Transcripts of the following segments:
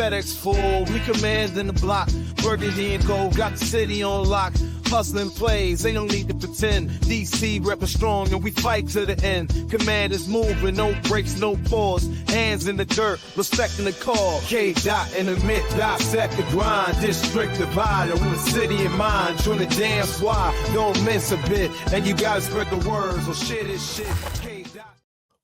FedEx full, we commanding the block. Burgundy and gold, got the city on lock. Hustling plays, they don't need to pretend. DC reppin' strong and we fight to the end. Commanders moving, no breaks, no pause. Hands in the dirt, respecting the call. K-Dot in the mid, dissect the grind. District divider with a city in mind. Trying to dance why, don't miss a bit. And you gotta spread the words, or shit is shit. K-Dot.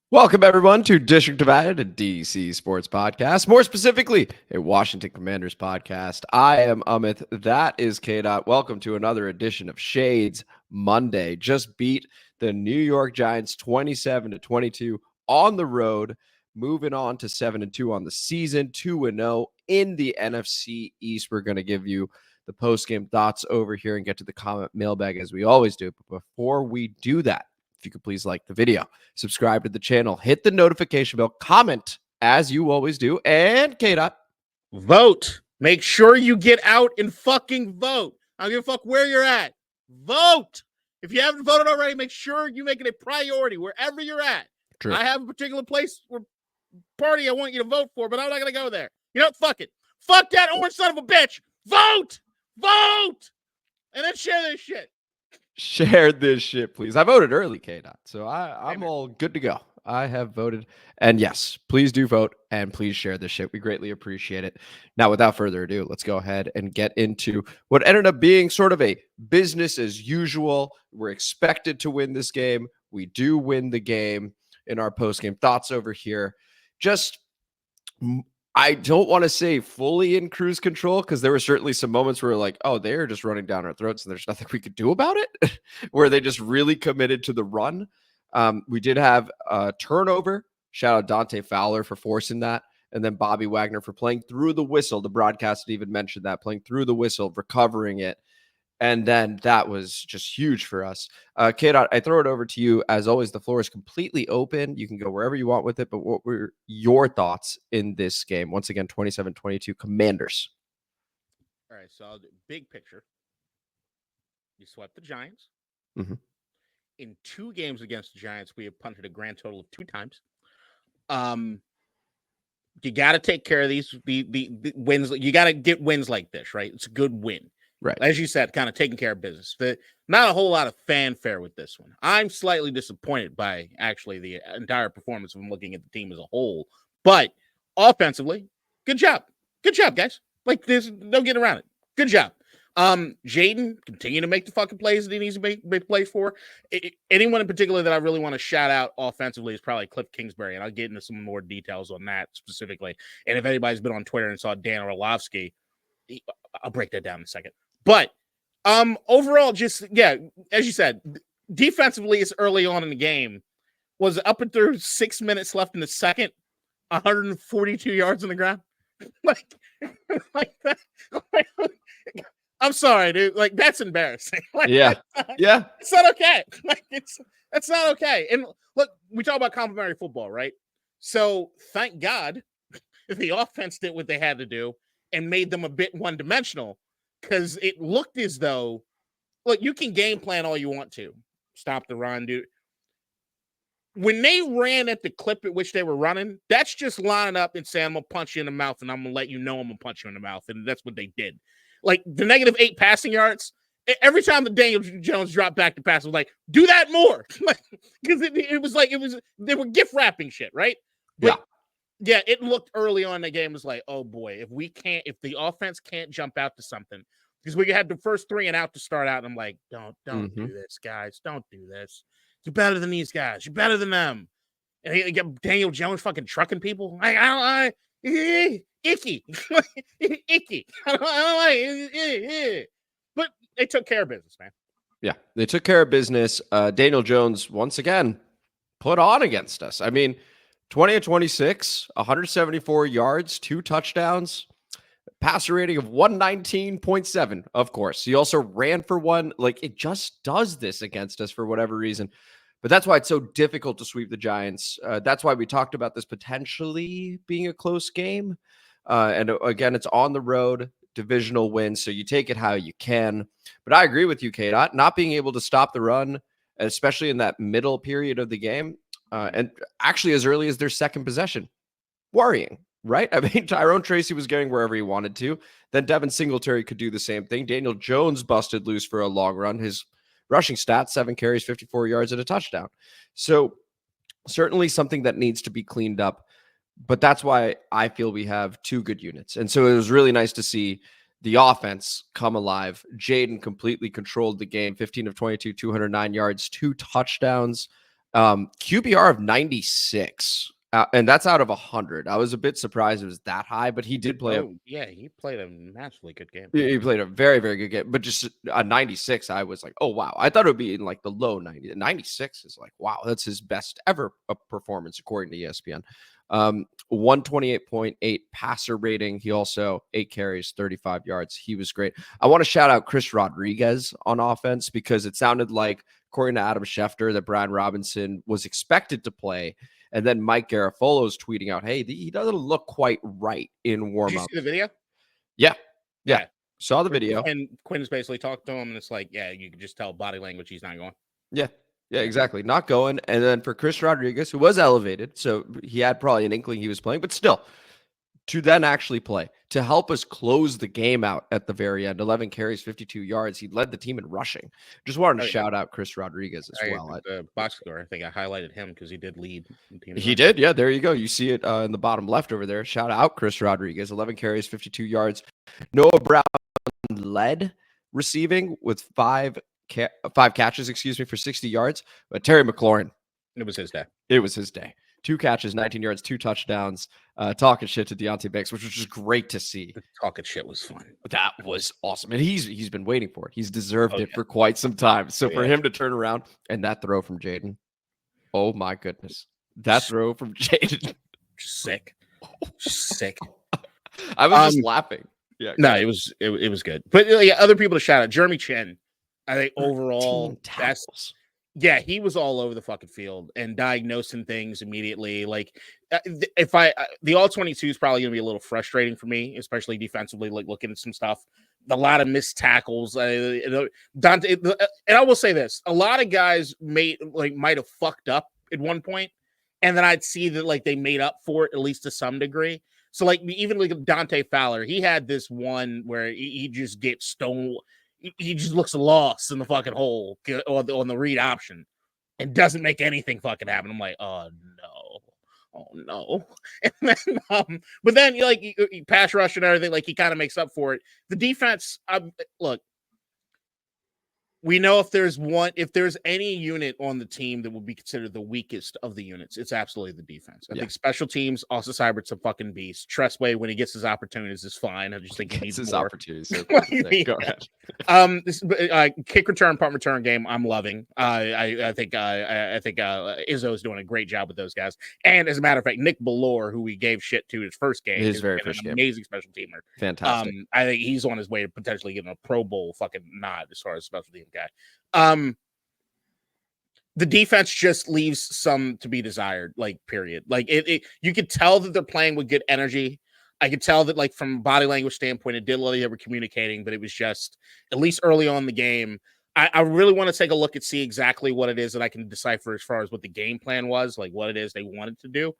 Welcome, everyone, to District Divided, a DC sports podcast, more specifically, a Washington Commanders podcast. I am Amit. That is K-Dot. Welcome to another edition of Shades Monday. Just beat the New York Giants 27-22 on the road, moving on to 7-2 on the season, 2-0 in the NFC East. We're going to give you the post-game thoughts over here and get to the comment mailbag as we always do. But before we do that, if you could please like the video, subscribe to the channel, hit the notification bell, comment as you always do, and K-Dot. Vote. Make sure you get out and fucking vote. I don't give a fuck where you're at. Vote. If you haven't voted already, make sure you make it a priority wherever you're at. True. I have a particular place or party I want you to vote for, but I'm not going to go there. You know, fuck it. Fuck that orange son of a bitch. Vote. Vote. And then share this shit. Share this shit, please. I voted early, K-Dot, so I'm all good to go. I have voted. And yes, please do vote and please share this shit. We greatly appreciate it. Now, without further ado, let's go ahead and get into what ended up being sort of a business as usual. We're expected to win this game. We do win the game in our post-game thoughts over here. Just, I don't want to say fully in cruise control because there were certainly some moments where we're like, oh, they're just running down our throats and there's nothing we could do about it, where they just really committed to the run. We did have a turnover. Shout out Dante Fowler for forcing that. And then Bobby Wagner for playing through the whistle. The broadcast even mentioned that, playing through the whistle, recovering it. And then that was just huge for us. K-Dot, I throw it over to you. As always, the floor is completely open. You can go wherever you want with it. But what were your thoughts in this game? Once again, 27-22 Commanders. All right, so I'll do big picture. You swept the Giants. Mm-hmm. In 2 games against the Giants, we have punted a grand total of 2 times. You got to take care of these the wins. You got to get wins like this, right? It's a good win. Right. As you said, kind of taking care of business. Not a whole lot of fanfare with this one. I'm slightly disappointed by actually the entire performance when looking at the team as a whole. But offensively, good job. Good job, guys. Like, there's no getting around it. Good job. Jayden, continue to make the fucking plays that he needs to make plays for. Anyone in particular that I really want to shout out offensively is probably Cliff Kingsbury, and I'll get into some more details on that specifically. And if anybody's been on Twitter and saw Dan Orlovsky, I'll break that down in a second. But overall, just, yeah, as you said, defensively, it's early on in the game. Was up and through 6 minutes left in the second, 142 yards on the ground. like that. I'm sorry, dude. Like, that's embarrassing. Like, Yeah. It's not okay. Like, that's not okay. And look, we talk about complimentary football, right? So thank God the offense did what they had to do and made them a bit one-dimensional, because it looked as though, look, you can game plan all you want to. Stop the run, dude. When they ran at the clip at which they were running, that's just lining up and saying, I'm going to punch you in the mouth, and I'm going to let you know I'm going to punch you in the mouth. And that's what they did. Like, the -8 passing yards, every time the Daniel Jones dropped back to pass, I was like, do that more. Because it was like, they were gift wrapping shit, right? But, yeah, it looked early on in the game, it was like, oh boy, if the offense can't jump out to something, because we had the first 3 and out to start out, and I'm like, don't do this, guys. Don't do this. You're better than these guys. You're better than them. And you get Daniel Jones fucking trucking people. Icky. Icky. I don't like. But they took care of business, man. Yeah, they took care of business. Daniel Jones, once again, put on against us. I mean, 20-26, 174 yards, 2 touchdowns, passer rating of 119.7, of course. He also ran for 1. Like, it just does this against us for whatever reason. But that's why it's so difficult to sweep the Giants. That's why we talked about this potentially being a close game. And again, it's on the road, divisional win, so you take it how you can. But I agree with you, K-Dot. Not being able to stop the run, especially in that middle period of the game, and actually as early as their second possession, worrying. right? I mean, Tyrone Tracy was getting wherever he wanted to. Then Devin Singletary could do the same thing. Daniel Jones busted loose for a long run. His rushing stats, 7 carries, 54 yards, and a touchdown. So certainly something that needs to be cleaned up. But that's why I feel we have 2 good units. And so it was really nice to see the offense come alive. Jayden completely controlled the game, 15 of 22, 209 yards, 2 touchdowns, QBR of 96. And that's out of 100. I was a bit surprised it was that high, but he did play. He played a massively good game. He played a very, very good game, but just a 96, I was like, oh, wow. I thought it would be in like the low 90s. 96 is like, wow, that's his best ever performance, according to ESPN. 128.8 passer rating. He also 8 carries, 35 yards. He was great. I want to shout out Chris Rodriguez on offense because it sounded like, according to Adam Schefter, that Brian Robinson was expected to play. And then Mike Garafolo's tweeting out, hey, he doesn't look quite right in warm-up. Did you see the video? Yeah. Saw the video. And Quinn's basically talked to him, and it's like, yeah, you can just tell body language he's not going. Yeah, exactly. Not going. And then for Chris Rodriguez, who was elevated, so he had probably an inkling he was playing, but still, to then actually play, to help us close the game out at the very end. 11 carries, 52 yards. He led the team in rushing. Just wanted to shout out Chris Rodriguez as well. The box score, I think I highlighted him because he did lead. He did, yeah. There you go. You see it in the bottom left over there. Shout out Chris Rodriguez. 11 carries, 52 yards. Noah Brown led receiving with 5 catches, for 60 yards. But Terry McLaurin, it was his day. 2 catches, 19 yards, 2 touchdowns, talking shit to Deontay Banks, which was just great to see. The talking shit was fun. That was awesome. And he's been waiting for it. He's deserved it for quite some time. So for him to turn around and that throw from Jayden, oh my goodness. That throw from Jayden. Sick. I was just laughing. Yeah. No, it was good. But other people to shout out. Jeremy Chinn, I think overall best. Yeah, he was all over the fucking field and diagnosing things immediately. Like, the all 22 is probably going to be a little frustrating for me, especially defensively, like looking at some stuff. A lot of missed tackles. Dante, and I will say this: a lot of guys might have fucked up at one point, and then I'd see that like they made up for it at least to some degree. So like even like Dante Fowler, he had this one where he just gets stoned. He just looks lost in the fucking hole on the read option and doesn't make anything fucking happen. I'm like, oh no. And then, but then you pass rush and everything, like he kind of makes up for it. The defense, look, we know if there's any unit on the team that would be considered the weakest of the units, it's absolutely the defense. I think special teams, also Cybert's a fucking beast. Tressway, when he gets his opportunities, is fine. I just think he needs his more opportunities. So go ahead. This kick return, punt return game, I'm loving. I think Izzo is doing a great job with those guys. And as a matter of fact, Nick Ballore, who we gave shit to his first game, his very first game, amazing special teamer. Fantastic. I think he's on his way to potentially getting a Pro Bowl fucking nod as far as special team guy. The defense just leaves some to be desired, like period. Like you could tell that they're playing with good energy. I could tell that, like, from a body language standpoint, it did look like they were communicating, but it was just, at least early on in the game, I really want to take a look and see exactly what it is that I can decipher as far as what the game plan was, like what it is they wanted to do.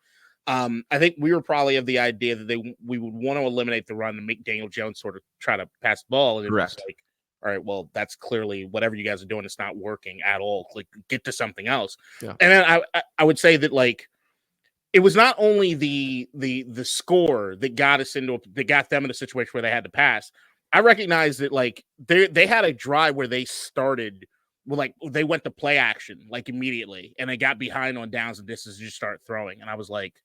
I think we were probably of the idea that we would want to eliminate the run and make Daniel Jones sort of try to pass the ball. And correct. It was like, all right, well, that's clearly whatever you guys are doing. It's not working at all. Like, get to something else. Yeah. And then I would say that, like, it was not only the score that got them in a situation where they had to pass. I recognize that, like, they had a drive where they started with, like, they went to play action like immediately, and they got behind on downs and distance and just start throwing. And I was like,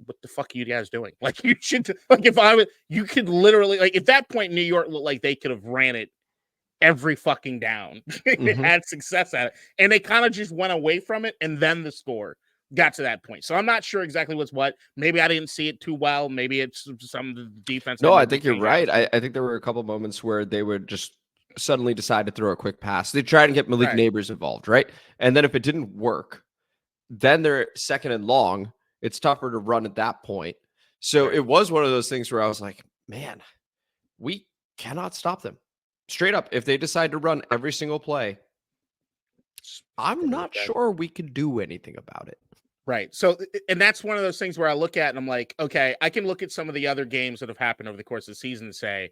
what the fuck are you guys doing? Like, you should, like, you could literally, like, at that point, New York looked like they could have ran it every fucking down. It had success at it. And they kind of just went away from it. And then the score got to that point. So I'm not sure exactly what's what. Maybe I didn't see it too well. Maybe it's some of the defense. No, I think you're right. I think there were a couple moments where they would just suddenly decide to throw a quick pass. They tried to get Malik Neighbors involved, right? And then if it didn't work, then they're second and long. It's tougher to run at that point. So it was one of those things where I was like, man, we cannot stop them. Straight up, if they decide to run every single play, I'm not sure we can do anything about it. Right. So, and that's one of those things where I look at and I'm like, okay, I can look at some of the other games that have happened over the course of the season and say,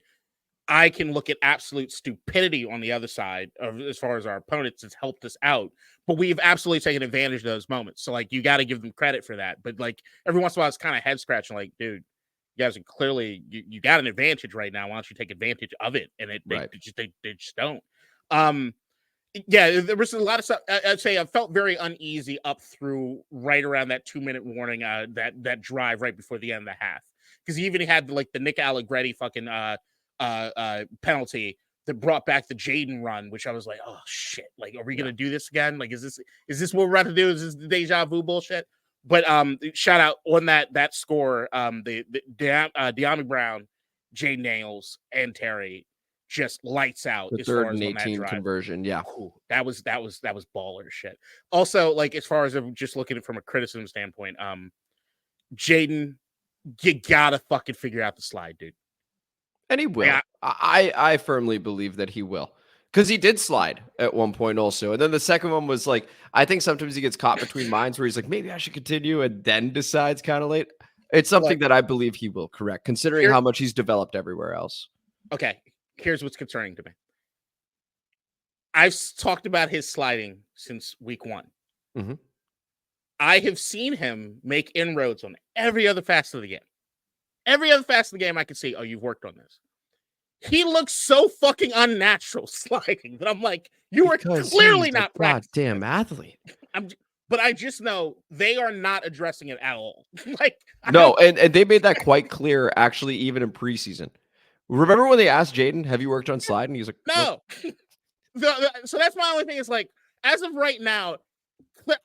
I can look at absolute stupidity on the other side of as far as our opponents has helped us out, but we've absolutely taken advantage of those moments. So, like, you got to give them credit for that. But like every once in a while, it's kind of head scratching. Like, dude, you guys are clearly you got an advantage right now. Why don't you take advantage of it? And they just don't. Yeah, there was a lot of stuff. I'd say I felt very uneasy up through right around that 2-minute warning, that drive right before the end of the half, because he even had like the Nick Allegretti fucking penalty that brought back the Jayden run, which I was like, oh shit, like, are we gonna do this again? Like, is this what we're about to do? Is this the deja vu bullshit? But shout out on that score, the De'Ami Brown, Jayden Daniels, and Terry just lights out The as far third as and on that 18 drive. conversion. Yeah. Ooh, that was baller shit. Also, like, as far as I'm just looking at it from a criticism standpoint, Jayden, you gotta fucking figure out the slide, dude. And he will. Yeah. I firmly believe that he will. Because he did slide at one point also. And then the second one was like, I think sometimes he gets caught between minds where he's like, maybe I should continue, and then decides kind of late. It's something that I believe he will correct, considering how much he's developed everywhere else. Okay, here's what's concerning to me. I've talked about his sliding since week 1. Mm-hmm. I have seen him make inroads on every other facet of the game. Every other facet of the game I can see, oh, you've worked on this. He looks so fucking unnatural sliding that I'm like, you are clearly not practicing. Goddamn athlete. But I just know they are not addressing it at all. Like, no, and they made that quite clear, actually, even in preseason. Remember when they asked Jayden, have you worked on sliding? He's like, no. So that's my only thing is, like, as of right now,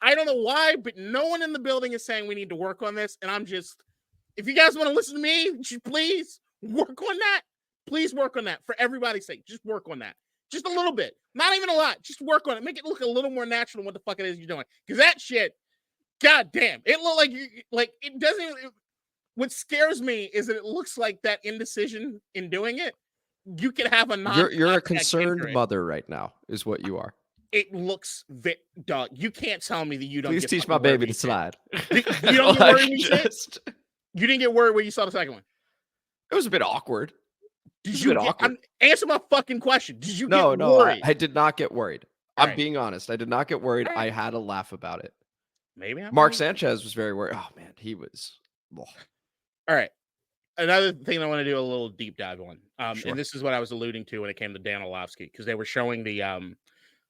I don't know why, but no one in the building is saying we need to work on this. And I'm just, if you guys want to listen to me, please work on that. Please work on that for everybody's sake. Just work on that. Just a little bit. Not even a lot. Just work on it. Make it look a little more natural than what the fuck it is you're doing. Because that shit, goddamn, it looked like it doesn't even, what scares me is that it looks like that indecision in doing it. You could have a You're a concerned mother right now, is what you are. It looks, dog. You can't tell me that you don't. Please teach my baby to slide. You don't get worried when you didn't get worried when you saw the second one. It was a bit awkward. Answer my fucking question. Did you get worried? No, I did not get worried. I'm being honest. I did not get worried. I had a laugh about it. Maybe Mark Sanchez was very worried. Oh man, he was. All right. Another thing I want to do a little deep dive on, and this is what I was alluding to when it came to Dan Orlovsky, because they were showing the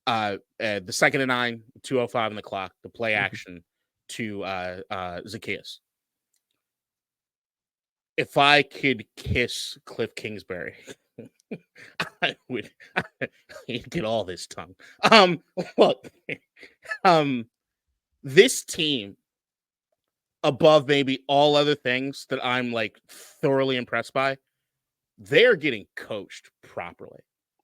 2nd and 9, 2:05 on the clock, the play action to Zacchaeus. If I could kiss Cliff Kingsbury, he'd get all this tongue. Look, this team, above maybe all other things that I'm like thoroughly impressed by, they're getting coached properly.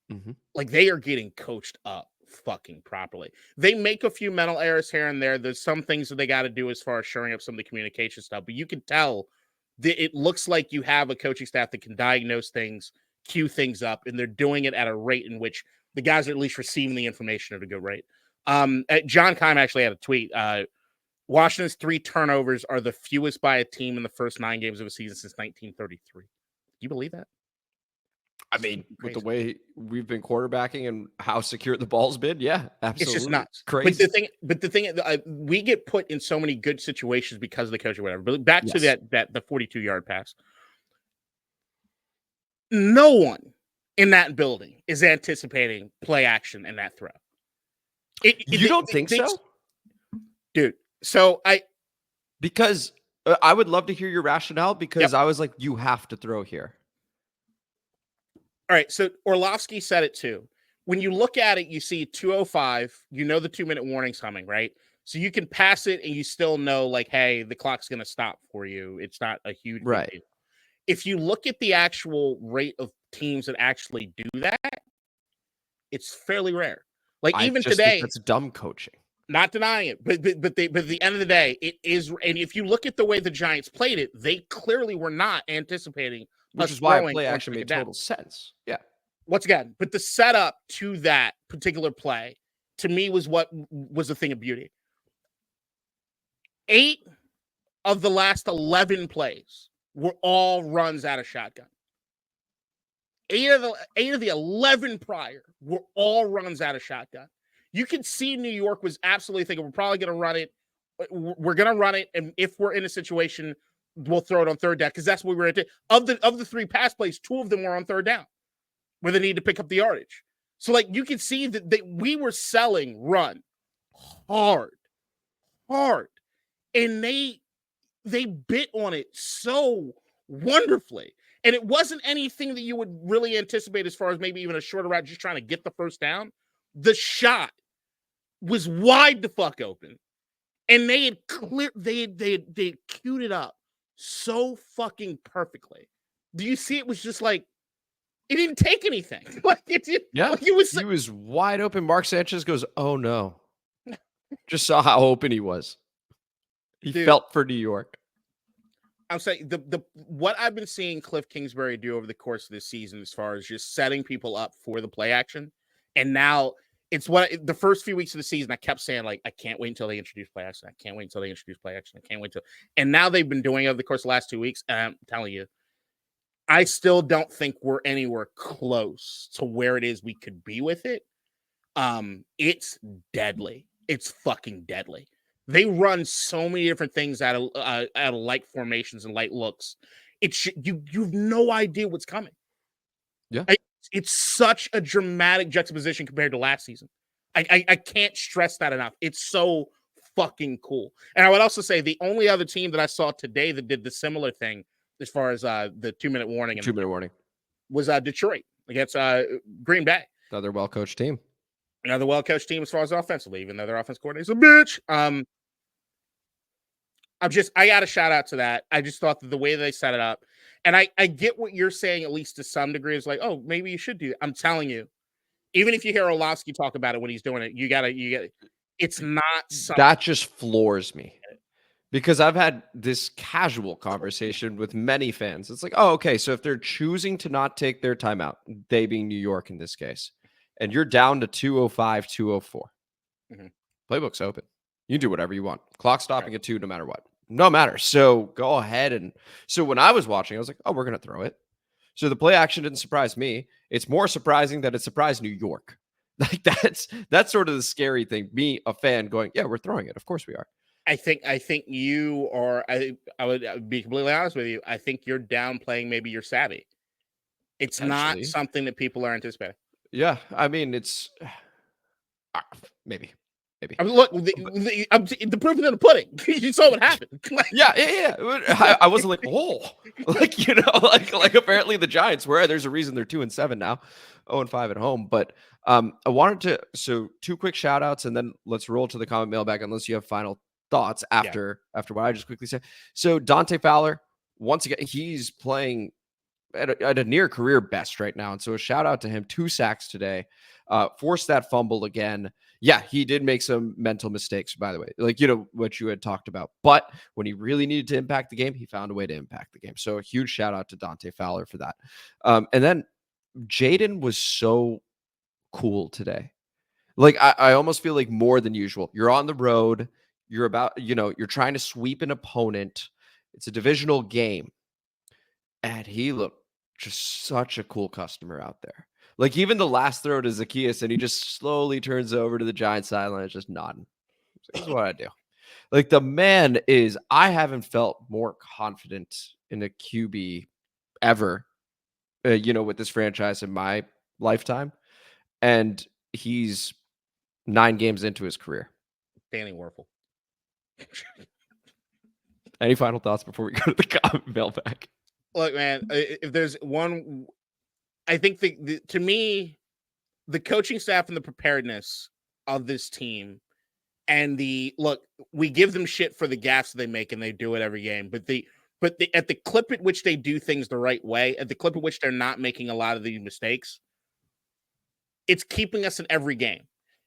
Mm-hmm. Like, they are getting coached up fucking properly. They make a few mental errors here and there. There's some things that they got to do as far as shoring up some of the communication stuff, but you can tell that it looks like you have a coaching staff that can diagnose things, cue things up, and they're doing it at a rate in which the guys are at least receiving the information at a good rate. John Keim actually had a tweet. Washington's 3 turnovers are the fewest by a team in the first 9 games of a season since 1933. Do you believe that? I mean, with the way we've been quarterbacking and how secure the ball's been, yeah, absolutely. It's just nuts. Crazy. But the thing, we get put in so many good situations because of the coach or whatever. But back to the 42-yard pass. No one in that building is anticipating play action in that throw. You don't think so? Dude, so because I would love to hear your rationale, because I was like, you have to throw here. All right, so Orlovsky said it too. When you look at it, you see 2:05, you know the 2-minute warning's coming, right? So you can pass it and you still know, like, hey, the clock's going to stop for you. It's not a huge deal. If you look at the actual rate of teams that actually do that, it's fairly rare. Like, even today, that's dumb coaching. Not denying it, but at the end of the day, it is. And if you look at the way the Giants played it, they clearly were not anticipating. Which is why play action made total sense. Yeah. Once again, but the setup to that particular play, to me, was what was a thing of beauty. 8 of the last 11 plays were all runs out of shotgun. 8 of the 11 prior were all runs out of shotgun. You can see New York was absolutely thinking, we're probably going to run it. We're going to run it. And if we're in a situation, we'll throw it on third down. Because that's what we were at. Of the 3 pass plays, 2 of them were on third down where they need to pick up the yardage. So like you can see that we were selling run hard. And they bit on it so wonderfully. And it wasn't anything that you would really anticipate as far as maybe even a shorter route, just trying to get the first down. The shot was wide the fuck open. And they had queued it up so fucking perfectly. Do you see it was just like, it didn't take anything. Like he was wide open. Mark Sanchez goes, oh no. Just saw how open he was. He felt for New York. I'm saying what I've been seeing Cliff Kingsbury do over the course of this season, as far as just setting people up for the play action, and now it's the first few weeks of the season I kept saying, like, I can't wait until they introduce play action. I can't wait until they introduce play action. I can't wait and now they've been doing it over the course of the last 2 weeks, and I'm telling you, I still don't think we're anywhere close to where it is we could be with it. It's deadly. It's fucking deadly. They run so many different things out of light formations and light looks. You've no idea what's coming. Yeah, it's such a dramatic juxtaposition compared to last season. I can't stress that enough. It's so fucking cool. And I would also say the only other team that I saw today that did the similar thing, as far as the 2-minute warning, 2-minute warning, was Detroit against Green Bay. Another well-coached team. Another well-coached team as far as offensively, even though their offense coordinator's a bitch. I got a shout out to that. I just thought that the way they set it up, and I get what you're saying, at least to some degree, is like, oh, maybe you should do that. I'm telling you, even if you hear Orlovsky talk about it when he's doing it, you get it's not something that just floors me, because I've had this casual conversation with many fans. It's like, oh, okay, so if they're choosing to not take their timeout, they being New York in this case, and you're down to 2:05, 2:04, playbook's open. You do whatever you want. Clock stopping at 2, no matter what. No matter. So go ahead. And so when I was watching, I was like, oh, we're going to throw it. So the play action didn't surprise me. It's more surprising that it surprised New York. Like that's sort of the scary thing. Me, a fan, going, yeah, we're throwing it. Of course we are. I think you are. I would be completely honest with you. I think you're downplaying maybe your savvy. It's not something that people are anticipating. Yeah, I mean, it's maybe. I mean, look, the proof is in the pudding. You saw what happened. Yeah. I wasn't like, oh, like apparently the Giants were. There's a reason they're 2-7 now, 0-5 at home. But I wanted to. So 2 quick shout outs, and then let's roll to the comment mailbag. Unless you have final thoughts after what I just quickly said. So Dante Fowler, once again, he's playing at a near career best right now, and so a shout out to him. 2 sacks today. Forced that fumble again. Yeah, he did make some mental mistakes, by the way, like, what you had talked about. But when he really needed to impact the game, he found a way to impact the game. So a huge shout out to Dante Fowler for that. And then Jayden was so cool today. Like, I almost feel like more than usual. You're on the road. You're you're trying to sweep an opponent. It's a divisional game. And he looked just such a cool customer out there. Like, even the last throw to Zacchaeus, and he just slowly turns over to the Giants sideline, just nodding. This is what I do. Like, the man is, I haven't felt more confident in a QB ever, with this franchise in my lifetime. And he's 9 games into his career. Danny Werfel. Any final thoughts before we go to the comment mailbag? Look, man, if there's one, I think to me, the coaching staff and the preparedness of this team, and we give them shit for the gaffes they make, and they do it every game. But at the clip at which they do things the right way, at the clip at which they're not making a lot of these mistakes, it's keeping us in every game.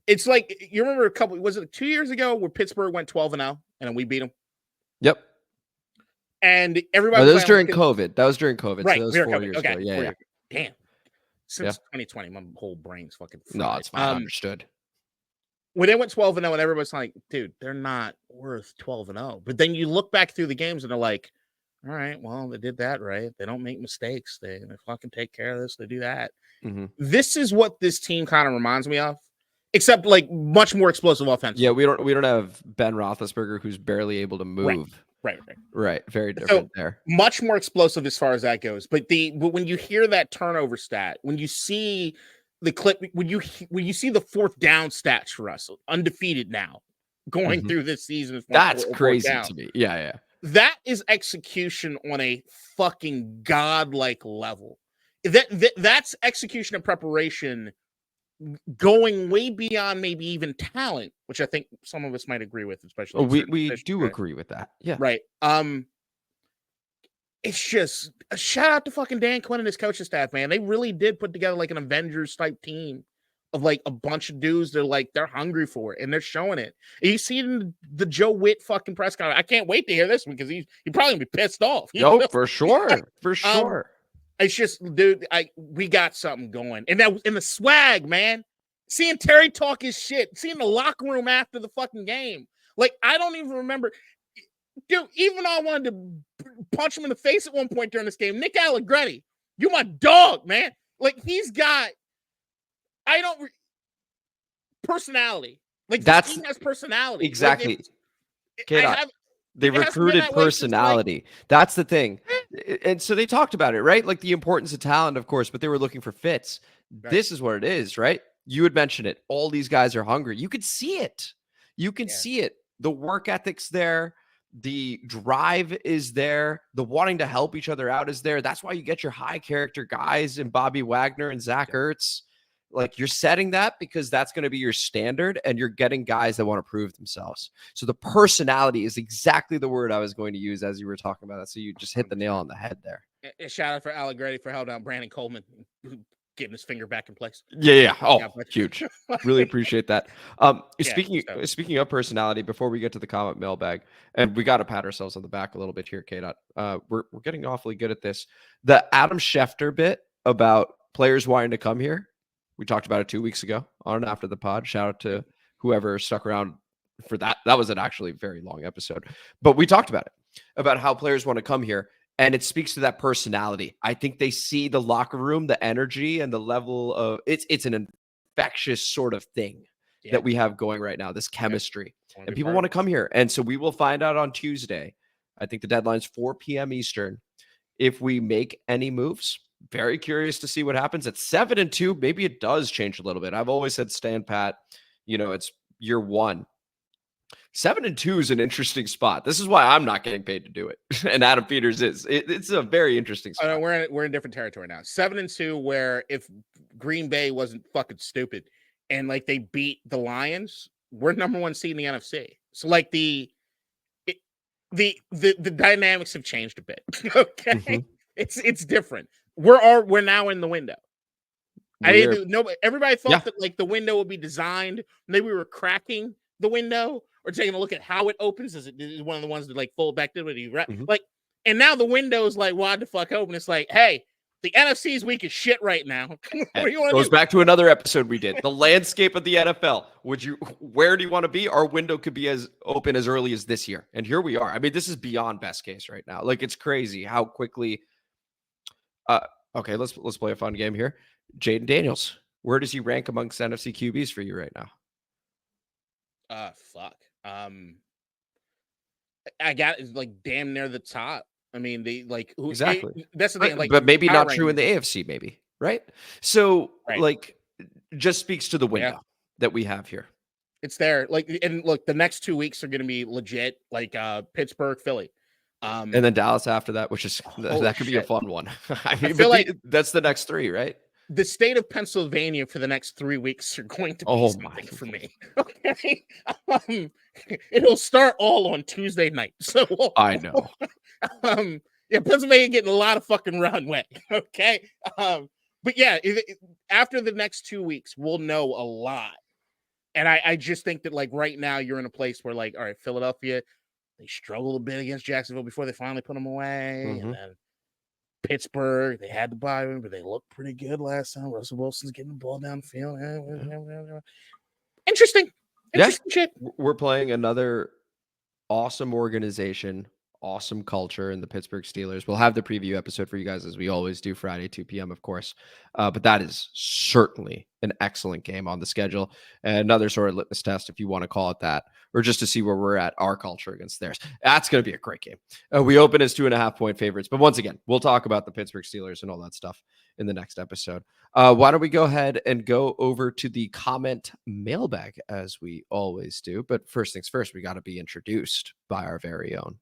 It's like, you remember was it 2 years ago where Pittsburgh went 12-0 and we beat them? Yep. And everybody. That was during COVID. That was during COVID. Right. So that was 4 years ago. Yeah. Damn. Since 2020, my whole brain's fucking fried. No, it's fine. Understood. when they went 12-0, and everybody's like, dude, they're not worth 12-0. But then you look back through the games and they're like, all right, well, they did that right. They don't make mistakes. They fucking take care of this. They do that. Mm-hmm. This is what this team kind of reminds me of, except like much more explosive offense. Yeah, we don't have Ben Roethlisberger who's barely able to move. Right. Very different there. Much more explosive as far as that goes. But when you hear that turnover stat, when you see the clip, when you see the fourth down stats for us, undefeated now, going through this season, that's crazy to me. Yeah. That is execution on a fucking godlike level. That's execution and preparation going way beyond maybe even talent, which I think some of us might agree with, especially. We do agree with that. Yeah. Right. It's just a shout out to fucking Dan Quinn and his coaching staff, man. They really did put together like an Avengers type team of like a bunch of dudes. They're hungry for it and they're showing it. And you see it in the Joe Witt fucking press conference. I can't wait to hear this one because he's probably gonna be pissed off. For sure. For sure. It's just, dude, we got something going. And that in the swag, man. Seeing Terry talk his shit, seeing the locker room after the fucking game. Like, I don't even remember. Dude, even though I wanted to punch him in the face at one point during this game, Nick Allegretti, you my dog, man. Like, he's got, personality. Like, this team has personality. Exactly. Like, they recruited personality. That's the thing. And so they talked about it, right? Like the importance of talent, of course, but they were looking for fits. Right. This is what it is, right? You had mentioned it. All these guys are hungry. You could see it. You can see it. The work ethic's there. The drive is there. The wanting to help each other out is there. That's why you get your high character guys in Bobby Wagner and Zach Ertz. Like, you're setting that because that's going to be your standard, and you're getting guys that want to prove themselves. So the personality is exactly the word I was going to use as you were talking about that. So you just hit the nail on the head there. A shout out for Allegretti for holding out Brandon Coleman, getting his finger back in place. Yeah. Oh, huge. Really appreciate that. Speaking of personality, before we get to the comment mailbag, and we got to pat ourselves on the back a little bit here, K-Dot. We're getting awfully good at this. The Adam Schefter bit about players wanting to come here. We talked about it 2 weeks ago on and after the pod. Shout out to whoever stuck around for that. That was an actually very long episode. But we talked about it, about how players want to come here. And it speaks to that personality. I think they see the locker room, the energy, and the level of it's an infectious sort of thing that we have going right now, this chemistry. And people want to come here. And so we will find out on Tuesday. I think the deadline's 4 p.m. Eastern. If we make any moves. Very curious to see what happens at 7-2. Maybe it does change a little bit. I've always said stand pat. It's year one. 7-2 is an interesting spot. This is why I'm not getting paid to do it, and Adam Peters is. It's a very interesting spot. We're in different territory now. 7-2, where if Green Bay wasn't fucking stupid and like they beat the Lions, we're number one seed in the NFC. So like the dynamics have changed a bit. Okay, it's different. We're now in the window. Everybody thought that like the window would be designed. Maybe we were cracking the window or taking a look at how it opens. Is it one of the ones that like fold back to it? Like, and now the window's like wide the fuck open. It's like, hey, the NFC's weak as shit right now. What do you want to do? Goes back to another episode we did. The landscape of the NFL. Where do you want to be? Our window could be as open as early as this year. And here we are. I mean, this is beyond best case right now. Like, it's crazy how quickly. Okay, let's play a fun game here. Jayden Daniels, where does he rank amongst NFC QBs for you right now? Fuck. I got like damn near the top. I mean, exactly. That's the thing. Like, but maybe not true in the AFC. Maybe right. So like, just speaks to the window that we have here. It's there. Like, and look, the next 2 weeks are going to be legit. Like Pittsburgh, Philly. And then Dallas after that, which is that could be a fun one. I feel like that's the next three, right? The state of Pennsylvania for the next 3 weeks are going to be something for me. Okay, it'll start all on Tuesday night. So I know. Pennsylvania getting a lot of fucking runway. Okay, but yeah, after the next 2 weeks, we'll know a lot. And I just think that like right now you're in a place where like, all right, Philadelphia. They struggled a bit against Jacksonville before they finally put them away. And then Pittsburgh, they had the bye, but they looked pretty good last time. Russell Wilson's getting the ball downfield. Interesting. Interesting shit. We're playing another awesome organization, awesome culture in the Pittsburgh Steelers. We'll have the preview episode for you guys as we always do, Friday, 2 p.m., of course. But that is certainly an excellent game on the schedule. And another sort of litmus test, if you want to call it that, or just to see where we're at, our culture against theirs. That's going to be a great game. We open as 2.5-point favorites. But once again, we'll talk about the Pittsburgh Steelers and all that stuff in the next episode. Why don't we go ahead and go over to the comment mailbag as we always do. But first things first, we got to be introduced by our very own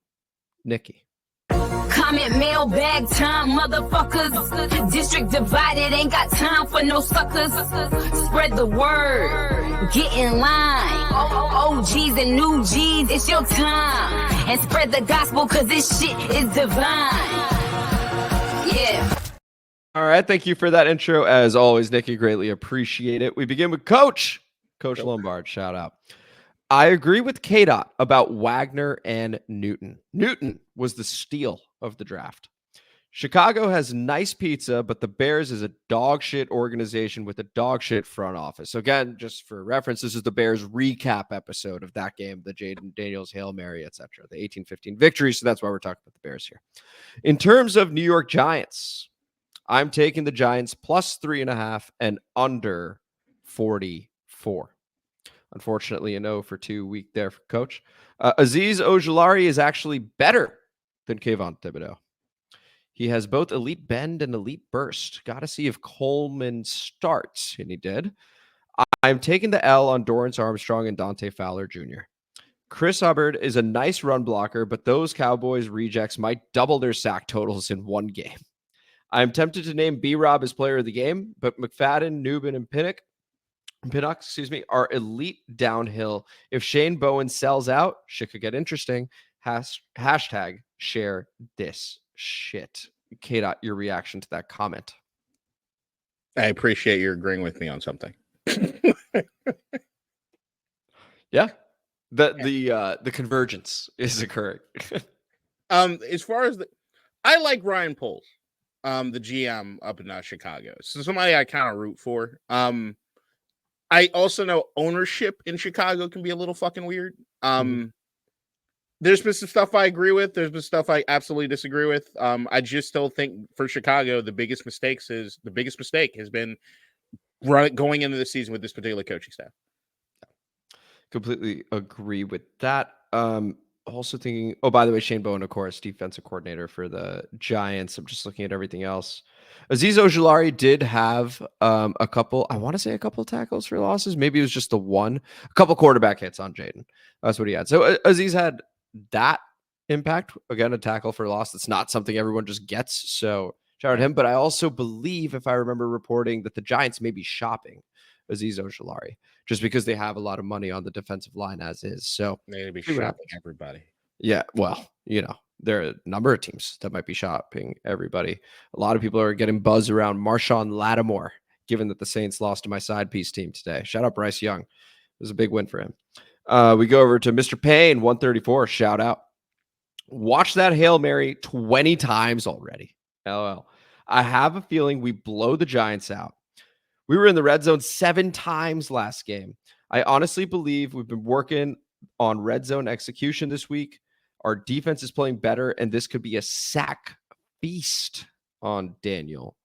Nikki. Comment mailbag time, motherfuckers. District divided, ain't got time for no suckers. Spread the word, get in line. OGs and new G's, it's your time. And spread the gospel, cause this shit is divine. Yeah. All right, thank you for that intro. As always, Nikki, greatly appreciate it. We begin with Coach Lombard, shout out. I agree with KDOT about Wagner and Newton. Newton was the steal of the draft. Chicago has nice pizza, but the Bears is a dog shit organization with a dog shit front office. So again, just for reference, this is the Bears recap episode of that game, the Jayden Daniels, Hail Mary, etc., the 18-15 victory. So that's why we're talking about the Bears here. In terms of New York Giants, I'm taking the Giants plus 3.5 and under 44. Unfortunately, a no for 2 week there for Coach. Azeez Ojulari is actually better than Kayvon Thibodeau. He has both elite bend and elite burst. Got to see if Coleman starts, and he did. I'm taking the L on Dorrance Armstrong and Dante Fowler Jr. Chris Hubbard is a nice run blocker, but those Cowboys rejects might double their sack totals in one game. I'm tempted to name B-Rob as player of the game, but McFadden, Newman, and Pinnock, are elite downhill. If Shane Bowen sells out, shit could get interesting. Hashtag share this shit. K-Dot, your reaction to that comment. I appreciate you agreeing with me on something. Yeah. The convergence is occurring. As far as I like Ryan Poles, the GM up in Chicago. So somebody I kind of root for. I also know ownership in Chicago can be a little fucking weird. There's been some stuff I agree with. There's been stuff I absolutely disagree with. I just still think for Chicago, the biggest mistake has been going into the season with this particular coaching staff. Completely agree with that. Also thinking, oh, by the way, Shane Bowen, of course, defensive coordinator for the Giants. I'm just looking at everything else. Azeez Ojulari did have a couple tackles for losses. Maybe it was just the one. A couple quarterback hits on Jayden. That's what he had. So Azeez had that impact. Again, a tackle for loss. That's not something everyone just gets. So shout out to him. But I also believe, if I remember reporting, that the Giants may be shopping Azeez Ojulari just because they have a lot of money on the defensive line as is. So they'd be shopping everybody. Yeah, well, there are a number of teams that might be shopping everybody. A lot of people are getting buzz around Marshawn Lattimore, given that the Saints lost to my side piece team today. Shout out Bryce Young. It was a big win for him. We go over to Mr. Payne, 134. Shout out. Watch that Hail Mary 20 times already. LOL. I have a feeling we blow the Giants out. We were in the red zone 7 times last game. I honestly believe we've been working on red zone execution this week. Our defense is playing better, and this could be a sack feast on Daniel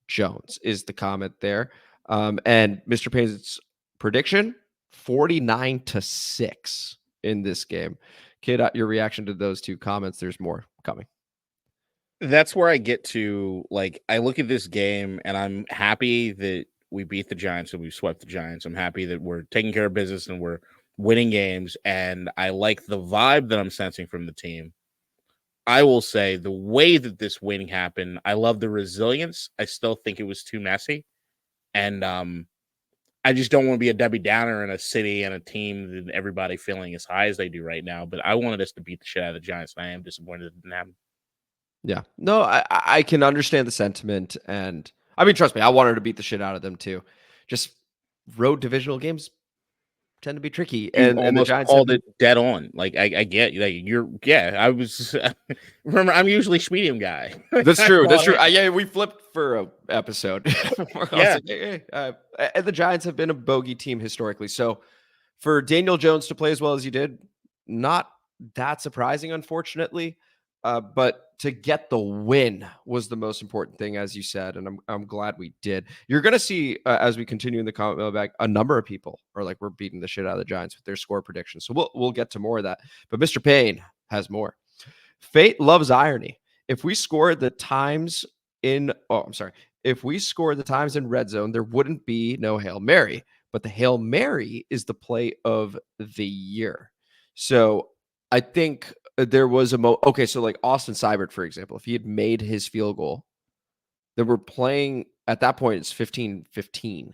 Jones, is the comment there. And Mr. Payne's prediction, 49-6 in this game. Kid, your reaction to those two comments, there's more coming. That's where I get to, I look at this game, and I'm happy that we beat the Giants and we swept the Giants. I'm happy that we're taking care of business and we're winning games, and I like the vibe that I'm sensing from the team. I will say the way that this winning happened, I love the resilience. I still think it was too messy, and I just don't want to be a Debbie Downer in a city and a team that everybody feeling as high as they do right now. But I wanted us to beat the shit out of the Giants, and I am disappointed it didn't happen. Yeah, no, I can understand the sentiment, and I mean, trust me, I wanted to beat the shit out of them too. Just road divisional games tend to be tricky, and almost the Giants called it dead on. I get I was remember I'm usually Schmedium guy. That's true. That's true. Yeah, we flipped for an episode. Yeah. And the Giants have been a bogey team historically. So For Daniel Jones to play as well as he did, not that surprising, unfortunately. But to get the win was the most important thing, as you said, and I'm glad we did. You're going to see, as we continue in the comment mailbag, a number of people are like, we're beating the shit out of the Giants with their score predictions. So we'll get to more of that. But Mr. Payne has more. Fate loves irony. If we score the times in red zone, there wouldn't be no Hail Mary. But the Hail Mary is the play of the year. So I think there was so like Austin Seibert, for example, if he had made his field goal, then we're playing at that point, it's 15-15.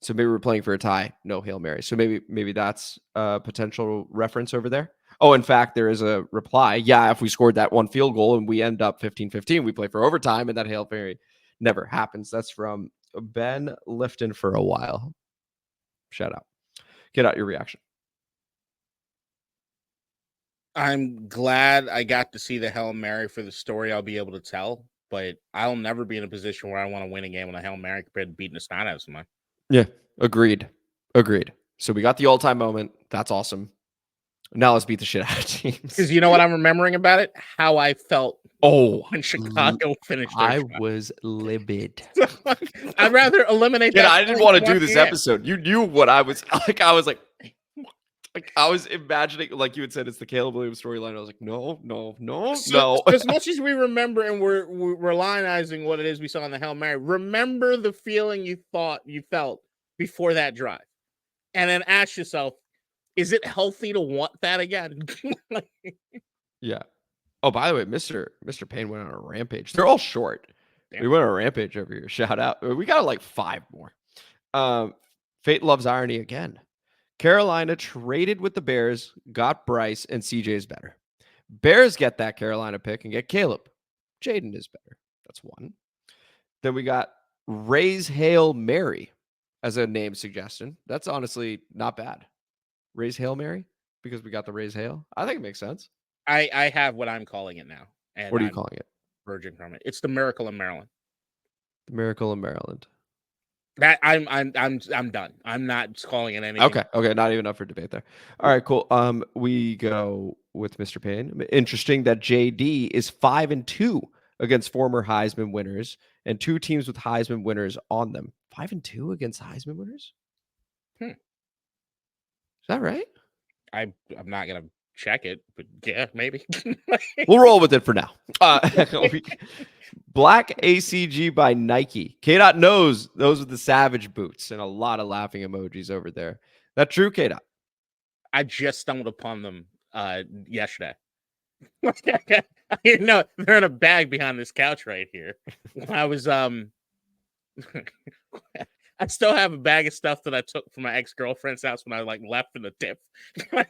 So maybe we're playing for a tie, no Hail Mary. So maybe that's a potential reference over there. Oh, in fact, there is a reply. Yeah, if we scored that one field goal and we end up 15-15, we play for overtime and that Hail Mary never happens. That's from Ben Lifton for a while. Shout out. Get out your reaction. I'm glad I got to see the Hail Mary for the story I'll be able to tell, but I'll never be in a position where I want to win a game with a Hail Mary compared to beating the snot out of someone. Yeah, agreed. So we got the all-time moment. That's awesome. Now let's beat the shit out of teams. Because you know what I'm remembering about it? How I felt when Chicago finished their shot. Was livid. I'd rather eliminate that. I didn't want to do this episode. You knew what I was like. I was imagining, like you had said, it's the Caleb Williams storyline. I was like, no. So as much as we remember and we're lionizing what it is we saw in the Hail Mary, remember the feeling you felt before that drive. And then ask yourself, is it healthy to want that again? Yeah. Oh, by the way, Mr. Payne went on a rampage. They're all short. Damn. We went on a rampage over here. Shout out. We got like 5 more. Fate loves irony again. Carolina traded with the Bears, got Bryce, and CJ's better. Bears get that Carolina pick and get Caleb. Jayden is better. That's 1. Then we got Ray's Hail Mary as a name suggestion. That's honestly not bad. Ray's Hail Mary? Because we got the Ray's Hail? I think it makes sense. I have what I'm calling it now. And what are you calling it? Virgin from it. It's the Miracle in Maryland. The Miracle in Maryland. That I'm done. I'm not calling it anything. Okay, not even up for debate there. All right, cool. We go with Mr. Payne. Interesting that JD is 5-2 against former Heisman winners and 2 teams with Heisman winners on them. 5-2 against Heisman winners? Is that right? I'm not gonna check it, but yeah, maybe. We'll roll with it for now. Black ACG by Nike. K-Dot knows those with the savage boots and a lot of laughing emojis over there. That true, K-Dot? I just stumbled upon them yesterday. No, they're in a bag behind this couch right here. I was I still have a bag of stuff that I took from my ex-girlfriend's house when I left in the tip. I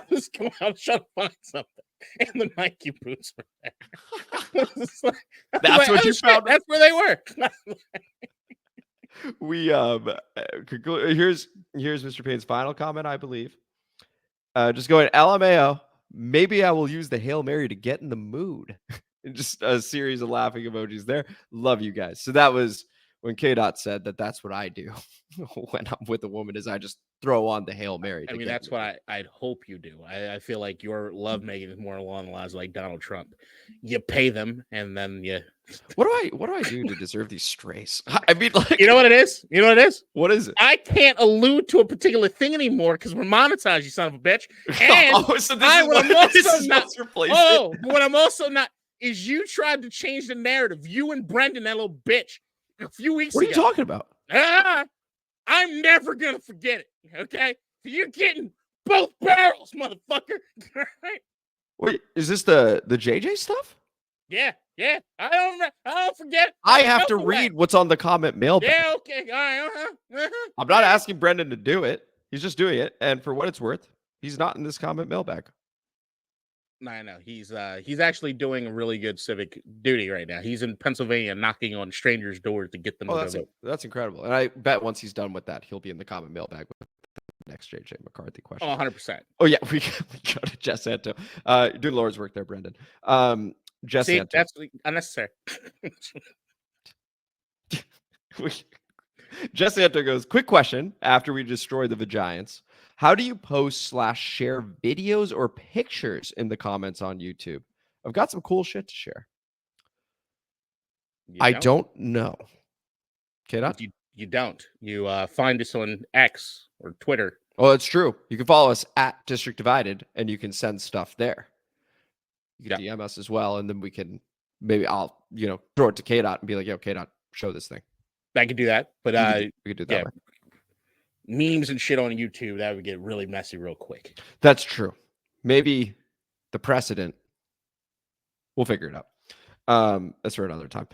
was trying to find something, and the Nike boots were there. That's what you found. That's where they were. We here's Mr. Payne's final comment, I believe. Just going LMAO. Maybe I will use the Hail Mary to get in the mood. Just a series of laughing emojis there. Love you guys. So that was when K-Dot said that's what I do when I'm with a woman, is I just throw on the Hail Mary. I mean, that's what I'd hope you do. I feel like your love making is more along the lines like Donald Trump. You pay them and then you. What do I do to deserve these strays? I mean, you know what it is? What is it? I can't allude to a particular thing anymore because we're monetized, you son of a bitch. And what I'm also not is you tried to change the narrative. You and Brendan, that little bitch. A few weeks ago. What are you talking about? I'm never gonna forget it. Okay, you're getting both barrels, motherfucker. Wait, is this the JJ stuff? Yeah. I don't forget. I have to read what's on the comment mailbag. Yeah, okay. All right. I'm not asking Brendan to do it. He's just doing it, and for what it's worth, he's not in this comment mailbag. No, he's actually doing a really good civic duty right now. He's in Pennsylvania knocking on strangers' doors to get them to vote. That's incredible. And I bet once he's done with that, he'll be in the comment mailbag with the next JJ McCarthy question. 100%. Oh, yeah, we go to Jess Santo. Do Lord's work there, Brendan. Jess Santo. That's unnecessary. Jess Santo goes, quick question after we destroy the Giants. How do you post/share videos or pictures in the comments on YouTube? I've got some cool shit to share. I don't know. Okay, you don't. You find us on X or Twitter. Oh, it's true. You can follow us at District Divided, and you can send stuff there. You can DM us as well, and then we can I'll throw it to KDOT and be like, "Yo, KDOT, show this thing." I could do that, but we could do that. Memes and shit on YouTube, that would get really messy real quick. That's true. Maybe the precedent. We'll figure it out. That's for another time.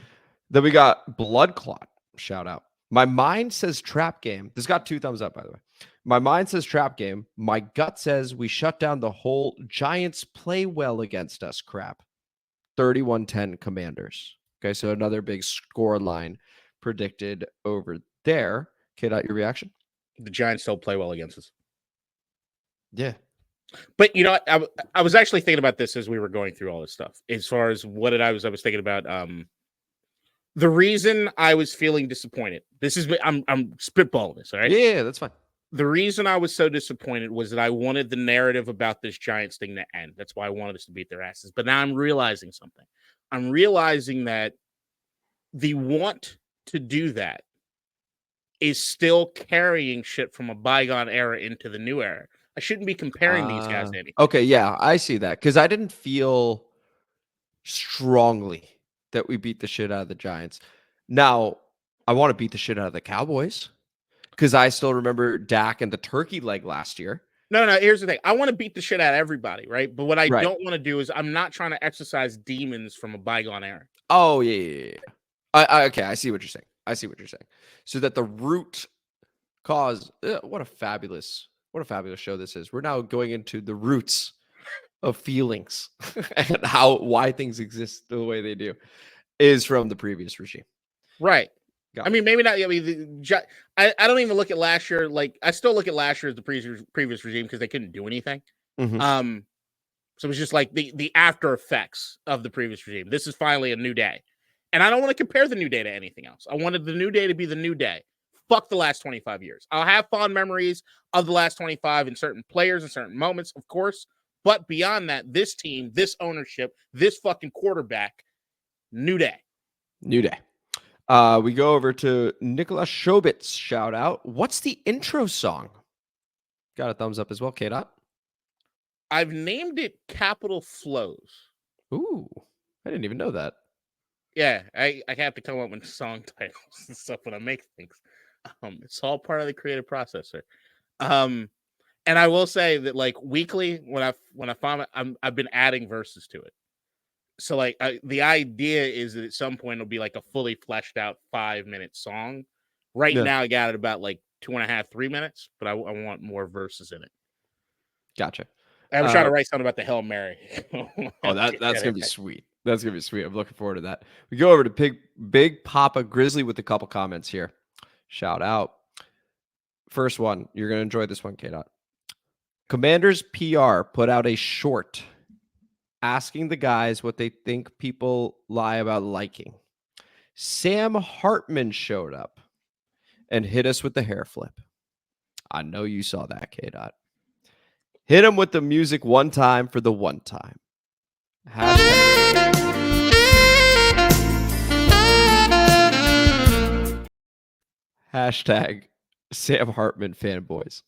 Then we got Blood Clot. Shout out. My mind says trap game. This got 2 thumbs up, by the way. My mind says trap game. My gut says we shut down the whole Giants play well against us crap. 31-10 Commanders. Okay, so another big score line predicted over there. K-Dot, your reaction? The Giants don't play well against us. Yeah. But I was actually thinking about this as we were going through all this stuff. As far as I was thinking about the reason I was feeling disappointed. I'm spitballing this, all right? Yeah, that's fine. The reason I was so disappointed was that I wanted the narrative about this Giants thing to end. That's why I wanted us to beat their asses. But now I'm realizing something. I'm realizing that the want to do that is still carrying shit from a bygone era into the new era. I shouldn't be comparing these guys to anything. Okay, yeah, I see that. Because I didn't feel strongly that we beat the shit out of the Giants. Now, I want to beat the shit out of the Cowboys. Because I still remember Dak and the turkey leg last year. No, here's the thing. I want to beat the shit out of everybody, right? But what I don't want to do is I'm not trying to exercise demons from a bygone era. Oh, yeah. Okay, I see what you're saying. So that the root cause, what a fabulous show this is. We're now going into the roots of feelings and why things exist the way they do is from the previous regime. Right. I mean, maybe not. I mean, I don't even look at last year. Like, I still look at last year as the previous regime because they couldn't do anything. Mm-hmm. So it's just like the after effects of the previous regime. This is finally a new day. And I don't want to compare the new day to anything else. I wanted the new day to be the new day. Fuck the last 25 years. I'll have fond memories of the last 25 in certain players and certain moments, of course. But beyond that, this team, this ownership, this fucking quarterback, new day. New day. We go over to Nicholas Shobitz. Shout out. What's the intro song? Got a thumbs up as well, K-Dot. I've named it Capital Flows. Ooh, I didn't even know that. Yeah, I have to come up with song titles and stuff when I make things. It's all part of the creative process, sir. And I will say that, like, weekly, when I find it, I've been adding verses to it. So, like, the idea is that at some point it'll be like a fully fleshed out 5-minute song. Right now, I got it about like 2.5, 3 minutes, but I want more verses in it. Gotcha. I was trying to write something about the Hail Mary. That's gonna be sweet. That's gonna be sweet. I'm looking forward to that. We go over to Big Papa Grizzly with a couple comments here. Shout out. First one, you're gonna enjoy this one, K-Dot. Commanders PR put out a short asking the guys what they think people lie about liking. Sam Hartman showed up and hit us with the hair flip. I know you saw that, K-Dot. Hit him with the music one time for the one time. Hashtag Sam Hartman fanboys.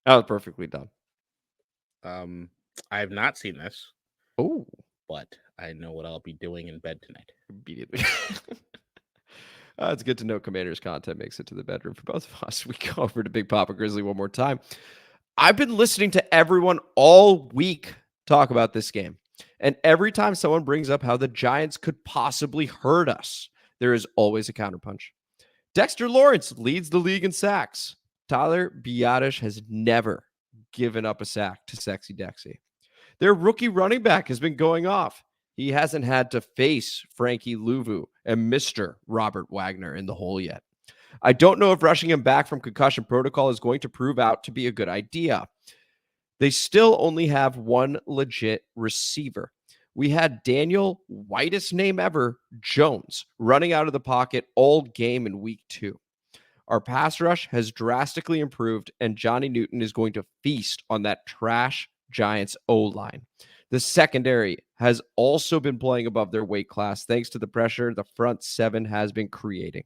That was perfectly done. I have not seen this. Oh, but I know what I'll be doing in bed tonight. Immediately. It's good to know Commanders content makes it to the bedroom for both of us. We go over to Big Papa Grizzly one more time. I've been listening to everyone all week talk about this game. And every time someone brings up how the Giants could possibly hurt us, there is always a counterpunch. Dexter Lawrence leads the league in sacks. Tyler Biadasz has never given up a sack to Sexy Dexy. Their rookie running back has been going off. He hasn't had to face Frankie Louvu and Mr. Robert Wagner in the hole yet. I don't know if rushing him back from concussion protocol is going to prove out to be a good idea. They still only have one legit receiver. We had Daniel, whitest name ever, Jones, running out of the pocket all game in week 2. Our pass rush has drastically improved, and Johnny Newton is going to feast on that trash Giants O-line. The secondary has also been playing above their weight class thanks to the pressure the front seven has been creating.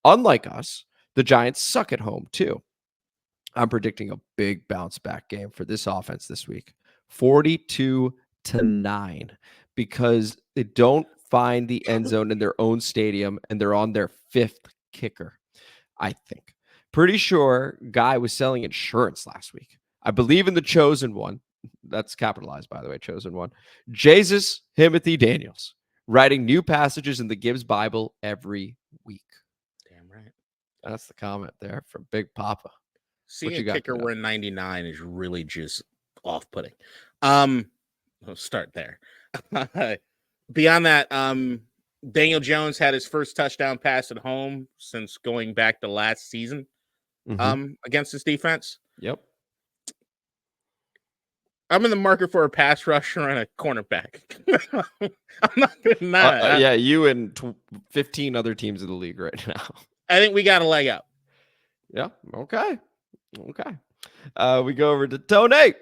Unlike us, the Giants suck at home too. I'm predicting a big bounce back game for this offense this week. 42-9, because they don't find the end zone in their own stadium and they're on their fifth kicker, I think. Pretty sure Guy was selling insurance last week. I believe in the chosen one. That's capitalized, by the way, chosen one. Jesus Timothy Daniels, writing new passages in the Gibbs Bible every week. Damn right. That's the comment there from Big Papa. Seeing a kicker wearing 99 is really just off-putting. We'll start there. Beyond that, Daniel Jones had his first touchdown pass at home since going back to last season against this defense. Yep. I'm in the market for a pass rusher and a cornerback. I'm not going to deny it. Yeah, you and 15 other teams in the league right now. I think we got a leg up. Yeah, okay. We go over to Tony.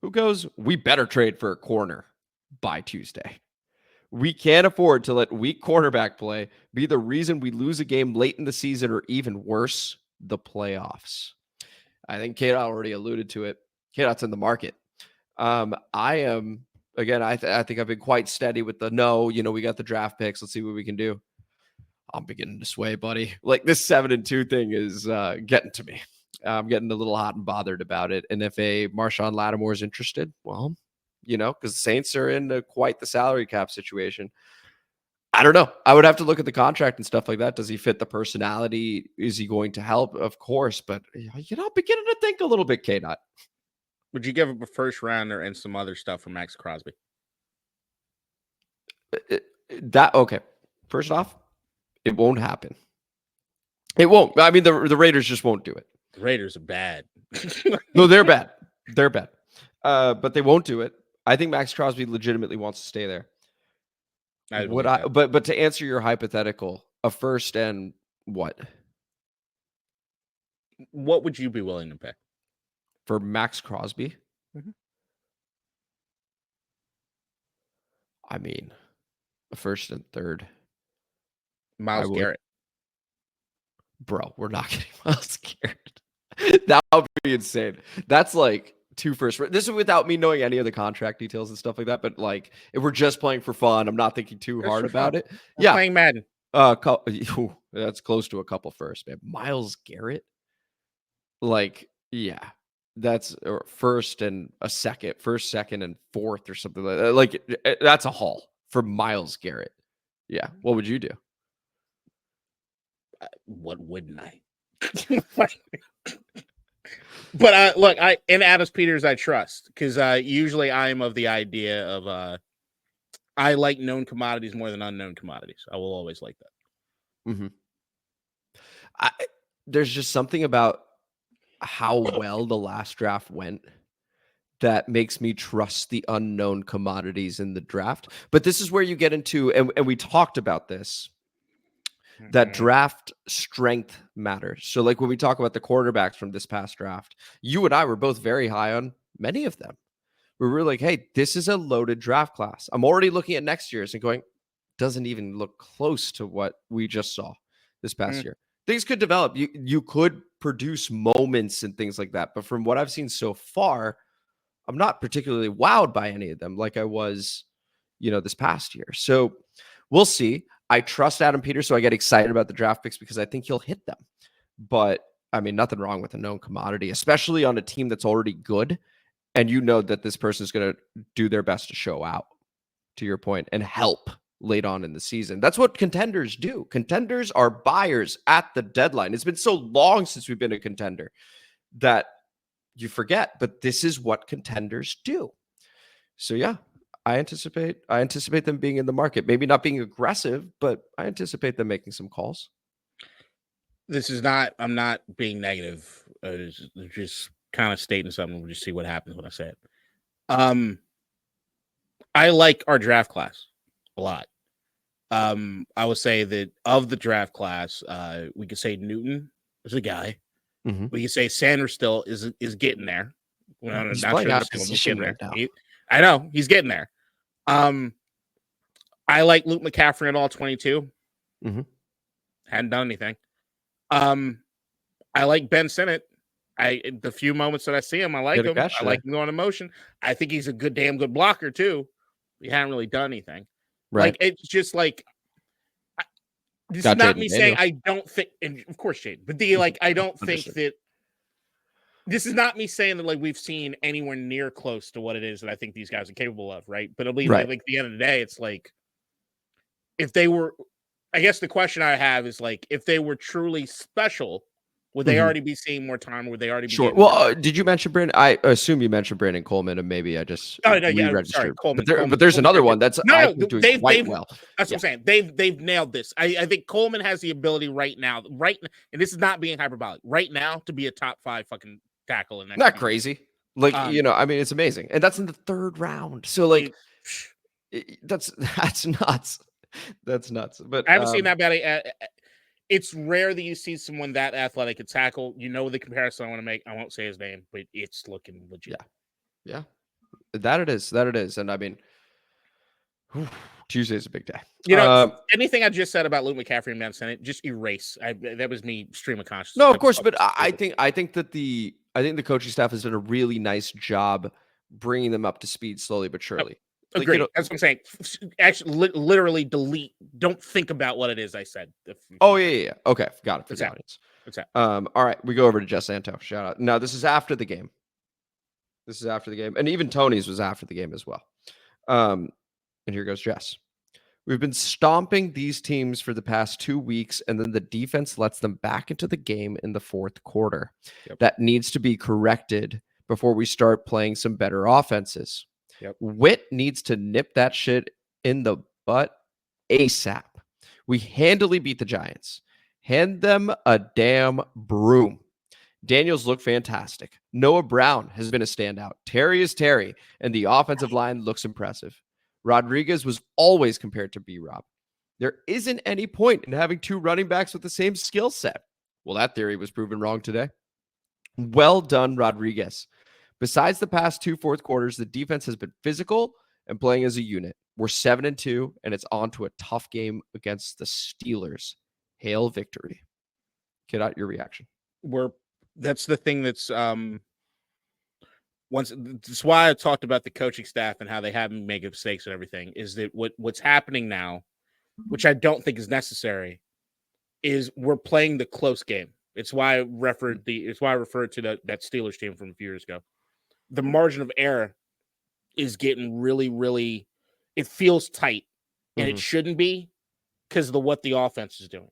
Who goes, we better trade for a corner by Tuesday. We can't afford to let weak cornerback play be the reason we lose a game late in the season or even worse, the playoffs. I think Kate already alluded to it. Kate's in the market. I am, again, I think I've been quite steady with the no, we got the draft picks. Let's see what we can do. I'm beginning to sway, buddy. Like this 7-2 thing is getting to me. I'm getting a little hot and bothered about it. And if a Marshawn Lattimore is interested, well, because the Saints are in quite the salary cap situation. I don't know. I would have to look at the contract and stuff like that. Does he fit the personality? Is he going to help? Of course. But, beginning to think a little bit, K-Dot. Would you give up a first rounder and some other stuff for Max Crosby? Okay. First off, it won't happen. It won't. I mean, the Raiders just won't do it. The Raiders are bad. No, they're bad. They're bad. But they won't do it. I think Max Crosby legitimately wants to stay there. But to answer your hypothetical, a first and what? What would you be willing to pay for Max Crosby? Mm-hmm. I mean, a first and third. Myles Garrett. Bro, we're not getting Myles Garrett. That would be insane. That's like 2 first. This is without me knowing any of the contract details and stuff like that. But like, if we're just playing for fun, I'm not thinking too hard about it. We're playing Madden. That's close to a couple first, man. Myles Garrett. Like, yeah, that's first and a second, first, second, and fourth or something like that. Like, that's a haul for Myles Garrett. Yeah. What would you do? What wouldn't I? But look, in Adams Peters, I trust, because usually I am of the idea of I like known commodities more than unknown commodities. I will always like that. Mm-hmm. There's just something about how well the last draft went that makes me trust the unknown commodities in the draft. But this is where you get into, and we talked about this, that draft strength matters. So like when we talk about the quarterbacks from this past draft, you and I were both very high on many of them. We were like, hey, this is a loaded draft class. I'm already looking at next year's and going, doesn't even look close to what we just saw this past year. Things could develop. You could produce moments and things like that. But from what I've seen so far, I'm not particularly wowed by any of them like I was, this past year. So we'll see. I trust Adam Peters, so I get excited about the draft picks because I think he'll hit them. But, I mean, nothing wrong with a known commodity, especially on a team that's already good. And that this person is going to do their best to show out, to your point, and help late on in the season. That's what contenders do. Contenders are buyers at the deadline. It's been so long since we've been a contender that you forget, but this is what contenders do. So, yeah. I anticipate them being in the market, maybe not being aggressive, but I anticipate them making some calls. I'm not being negative. Just kind of stating something. We'll just see what happens when I say it. I like our draft class a lot. I would say that of the draft class, we could say Newton is a guy. Mhm. We could say Sanders still is getting there. Well, He's not playing sure out he's of still position getting right there. now. I know he's getting there. I like Luke McCaffrey at all 22. Mhm. Hadn't done anything. I like Ben Sinnott. The few moments that I see him, I like Get a him. catch I today. like him going in motion. I think he's a damn good blocker too. He hadn't really done anything. Right. Like it's just like this Got is not Jayden me saying Daniels. I don't think, and of course, Jade, but I don't think Understood. that this is not me saying that like we've seen anywhere near close to what it is that I think these guys are capable of, right? But it'll be Right. like at the end of the day, it's like if they were, I guess the question I have is like if they were truly special, would they already be seeing more time? Or would they already be Sure. getting more Well, did you mention Brandon? I assume you mentioned Brandon Coleman, and maybe I just Oh no, yeah, re-registered. sorry, Coleman. But there's another one that's I think doing they've quite well. That's what I'm saying. They've nailed this. I think Coleman has the ability right now, and this is not being hyperbolic, right now to be a top 5 fucking tackle in that. Not crazy. Like I mean, it's amazing, and that's in the 3rd round. So like, that's nuts. That's nuts. But I haven't seen that bad. It's rare that you see someone that athletic at tackle. You know the comparison I want to make. I won't say his name, but it's looking legit. Yeah. That it is. And I mean, Tuesday's a big day. You know, anything I just said about Luke McCaffrey and Ben Sinnott, just erase. That was me stream of consciousness. No, of course, but I think the coaching staff has done a really nice job bringing them up to speed slowly but surely. Agree. That's what I'm saying. Actually, literally delete. Don't think about what it is I said. Yeah. Okay, got it for the audience. What's that? All right, we go over to Jess Santo. Shout out. Now, this is after the game. And even Tony's was after the game as well. And here goes Jess. We've been stomping these teams for the past 2 weeks, and then the defense lets them back into the game in the 4th quarter. Yep. That needs to be corrected before we start playing some better offenses. Yep. Witt needs to nip that shit in the butt ASAP. We handily beat the Giants. Hand them a damn broom. Daniels looked fantastic. Noah Brown has been a standout. Terry is Terry, and the offensive line looks impressive. Rodriguez was always compared to B-Rob. There isn't any point in having 2 running backs with the same skill set. Well, that theory was proven wrong today. Well done, Rodriguez. Besides the past 2 4th quarters, the defense has been physical and playing as a unit. We're 7-2, and it's on to a tough game against the Steelers. Hail victory. Get out your reaction. That's the thing that's that's why I talked about the coaching staff and how they haven't made mistakes and everything, is that what's happening now, which I don't think is necessary, is we're playing the close game. It's why I referred to that Steelers team from a few years ago. The margin of error is getting really, really, it feels tight, and it shouldn't be because of what the offense is doing.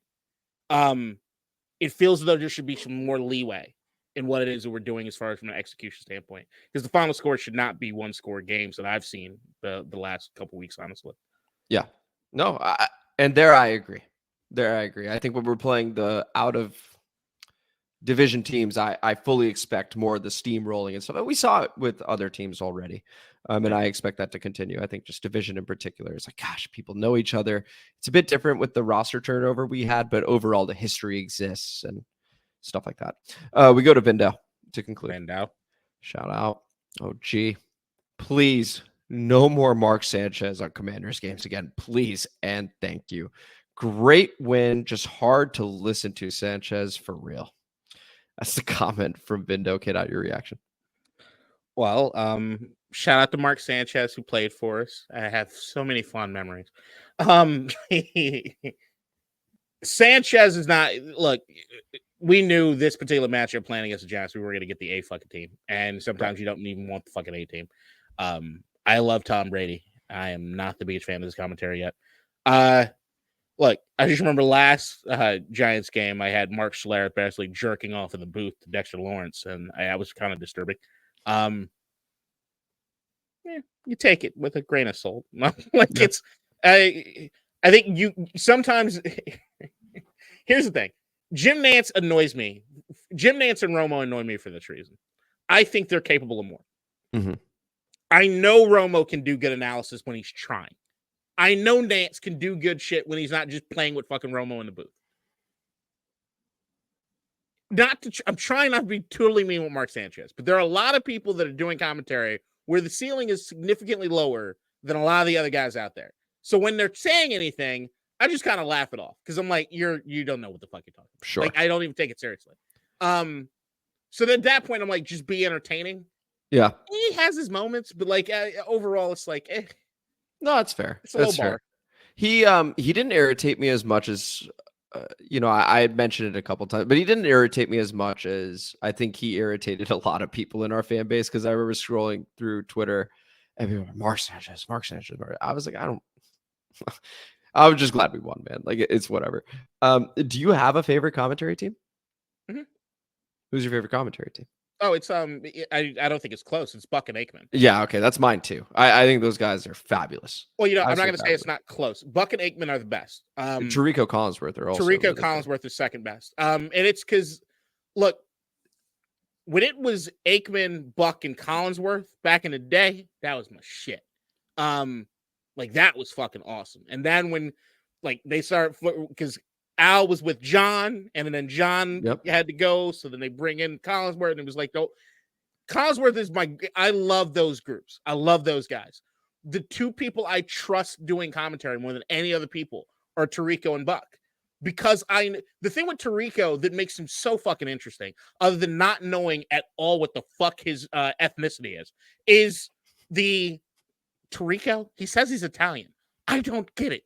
It feels as though there should be some more leeway in what it is that we're doing as far as from an execution standpoint, because the final score should not be 1-score games that I've seen the last couple weeks, honestly. Yeah, no, I agree. I think when we're playing the out of division teams, I fully expect more of the steamrolling and stuff. And we saw it with other teams already. And I expect that to continue. I think just division in particular is like, gosh, people know each other. It's a bit different with the roster turnover we had, but overall the history exists and stuff like that. We go to Vindo to conclude. Vindo. Shout out. Oh, gee. Please, no more Mark Sanchez on Commanders games again. Please and thank you. Great win. Just hard to listen to, Sanchez, for real. That's the comment from Vindo. Get out your reaction. Well, shout out to Mark Sanchez who played for us. I have so many fond memories. Sanchez is not, look, we knew this particular matchup playing against the Giants, we were going to get the A fucking team. And sometimes you don't even want the fucking A team. I love Tom Brady. I am not the biggest fan of this commentary yet. Look, I just remember last Giants game, I had Mark Schlereth basically jerking off in the booth to Dexter Lawrence, and I was kind of disturbing. You take it with a grain of salt. It's, I think you sometimes. Here's the thing: Jim Nantz annoys me. Jim Nantz and Romo annoy me for this reason. I think they're capable of more. Mm-hmm. I know Romo can do good analysis when he's trying. I know Nance can do good shit when he's not just playing with fucking Romo in the booth. I'm trying not to be totally mean with Mark Sanchez, but there are a lot of people that are doing commentary where the ceiling is significantly lower than a lot of the other guys out there. So when they're saying anything, I just kind of laugh it off because I'm like, you don't know what the fuck you're talking about. Sure. Like, I don't even take it seriously. So at that point, I'm like, just be entertaining. Yeah. He has his moments, but like overall, it's like, No, that's fair. It's a low That's bar. fair. He didn't irritate me as much as I had mentioned it a couple times, but he didn't irritate me as much as I think he irritated a lot of people in our fan base. Because I remember scrolling through Twitter and people were like, Mark Sanchez. I was like, I was just glad we won, man. Like it's whatever. Do you have a favorite commentary team? Mm-hmm. Who's your favorite commentary team? Oh, it's I don't think it's close. It's Buck and Aikman. Yeah, okay, that's mine too. I think those guys are fabulous. Well, I'm not going to say it's not close. Buck and Aikman are the best. Tarico Collinsworth are also Tarico Collinsworth is second best. And it's because, look, when it was Aikman, Buck, and Collinsworth back in the day, that was my shit. Like that was fucking awesome. And then when like they started because Al was with John, and then John had to go. So then they bring in Collinsworth, and it was like, no, Collinsworth is I love those groups. I love those guys. The two people I trust doing commentary more than any other people are Tarico and Buck. Because the thing with Tarico that makes him so fucking interesting, other than not knowing at all what the fuck his ethnicity is the Tarico. He says he's Italian. I don't get it.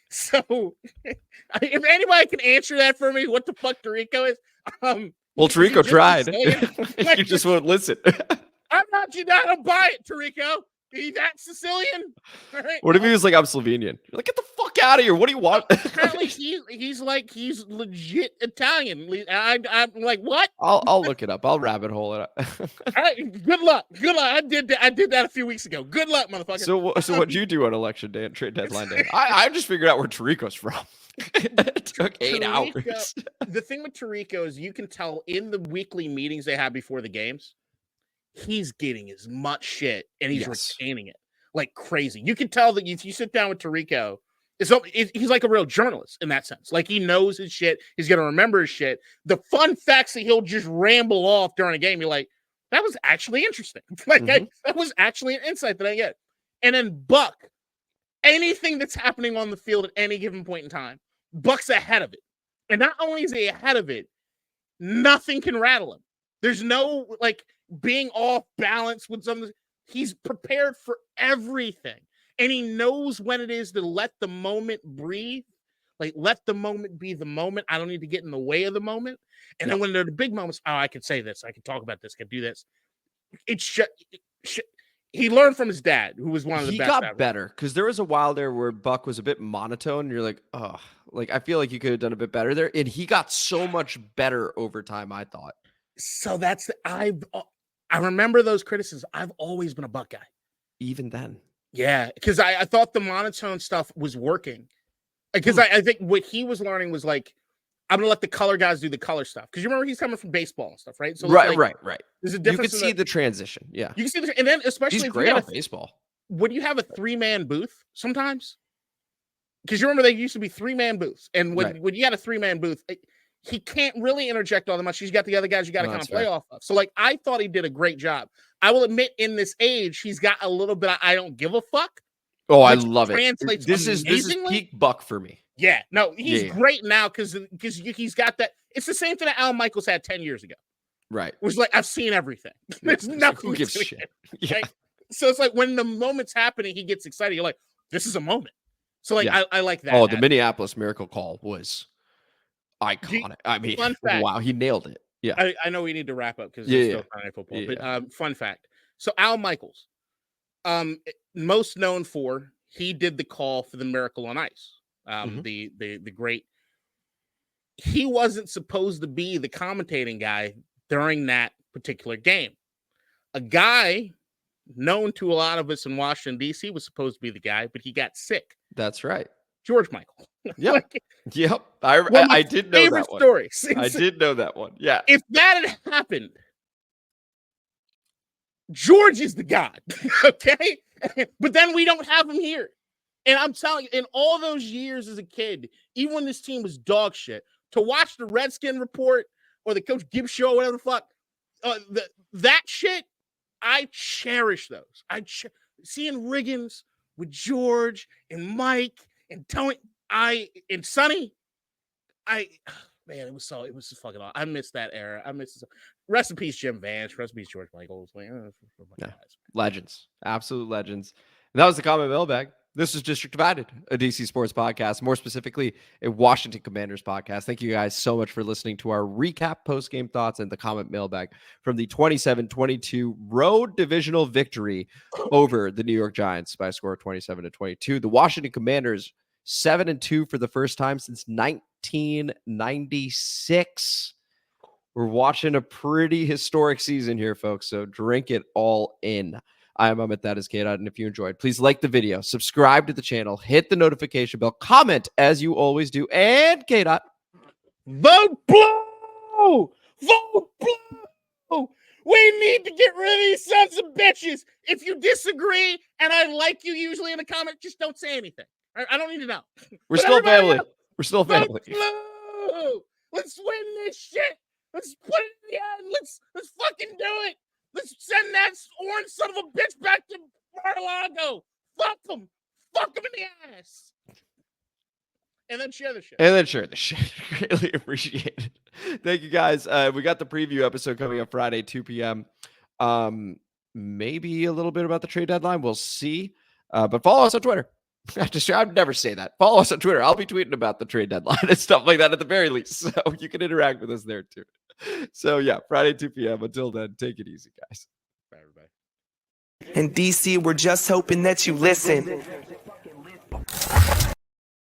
So if anybody can answer that for me, what the fuck Tarico is? Well, Tarico tried. You just won't listen. I'm not. You don't buy it, Tarico. He's that Sicilian. Right? What if he was like, I'm Slovenian? You're like, get the fuck out of here. What do you want? Apparently, he's legit Italian. I'm like, what? I'll look it up. I'll rabbit hole it up. All right, good luck. I did that a few weeks ago. Good luck, motherfucker. So what'd you do on election day and trade deadline day? I just figured out where Tarico's from. It took 8 hours. The thing with Tarico is you can tell in the weekly meetings they have before the games, he's getting as much shit and he's retaining it like crazy. You can tell that if you sit down with Tarico, he's like a real journalist in that sense. Like he knows his shit. He's going to remember his shit. The fun facts that he'll just ramble off during a game, you're like, that was actually interesting. Like that was actually an insight that I get. And then Buck, anything that's happening on the field at any given point in time, Buck's ahead of it. And not only is he ahead of it, nothing can rattle him. There's no like being off balance with something. He's prepared for everything. And he knows when it is to let the moment breathe. Like, let the moment be the moment. I don't need to get in the way of the moment. And then when they're the big moments, I can say this. I can talk about this. I can do this. He learned from his dad, who was one of the best. He got better because there was a while there where Buck was a bit monotone. And you're like, oh, like I feel like you could have done a bit better there. And he got so much better over time, I thought. So that's I remember those criticisms. I've always been a Buck guy. Even then. Yeah, because I thought the monotone stuff was working. Because I think what he was learning was like, I'm going to let the color guys do the color stuff. Because you remember he's coming from baseball and stuff, right? So right. There's a difference. You can see the transition. Yeah. You can see and then especially he's great on baseball. When you have a 3-man booth sometimes, because you remember they used to be 3-man booths. And when you got a 3-man booth, he can't really interject all that much. He's got the other guys you got to kind of play off of. So, like, I thought he did a great job. I will admit, in this age, he's got a little bit of I don't give a fuck. Oh, I love it. This is peak Buck for me. Yeah. No, he's great now because he's got that. It's the same thing that Al Michaels had 10 years ago. Right. It was like, I've seen everything. There's nothing. Who gives a shit? Yeah. Right? So it's like when the moment's happening, he gets excited. You're like, this is a moment. So, like, I like that. Oh, the Minneapolis Miracle Call was iconic. I mean, wow, he nailed it. Yeah. I know we need to wrap up because it's still Sunday football. Yeah. But fun fact. So Al Michaels, most known for, he did the call for the Miracle on Ice. The great. He wasn't supposed to be the commentating guy during that particular game. A guy known to a lot of us in Washington, D.C. was supposed to be the guy, but he got sick. That's right. George Michael. Yep. Yep. I did know that one. Stories. I did know that one. Yeah. If that had happened, George is the god. Okay? But then we don't have him here. And I'm telling you, in all those years as a kid, even when this team was dog shit, to watch the Redskin Report or the Coach Gibbs show, or whatever the fuck, that shit, I cherish those. Seeing Riggins with George and Mike and Tony, and Sonny, man, it was so fucking awesome. I miss that era. I miss it. Rest in peace, Jim Vance. Rest in peace, George Michaels. Legends, absolute legends. And that was the Comment Mailbag. This is District Divided, a DC sports podcast, more specifically a Washington Commanders podcast. Thank you guys so much for listening to our recap, post-game thoughts, and the Comment Mailbag from the 27-22 road divisional victory over the New York Giants by a score of 27-22. The Washington Commanders 7-2 for the first time since 1996. We're watching a pretty historic season here, folks, so drink it all in. I am Amit, that is K-Dot, and if you enjoyed, please like the video, subscribe to the channel, hit the notification bell, comment as you always do, and K-Dot, vote blue! Vote blue! We need to get rid of these sons of bitches. If you disagree, and I like you usually in the comment, just don't say anything. I don't need to know. We're still family. We're still family. Blue! Let's win this shit. Let's put it in the end. Let's fucking do it. Let's send that orange son of a bitch back to Mar-a-Lago. Fuck him. Fuck him in the ass. And then share the shit. Greatly appreciate it. Thank you, guys. We got the preview episode coming up Friday, 2 p.m. Maybe a little bit about the trade deadline. We'll see. But follow us on Twitter. I'd never say that. Follow us on Twitter. I'll be tweeting about the trade deadline and stuff like that at the very least. So you can interact with us there too. So yeah, Friday, 2 p.m. Until then, take it easy, guys. Bye, everybody. In DC, we're just hoping that you listen.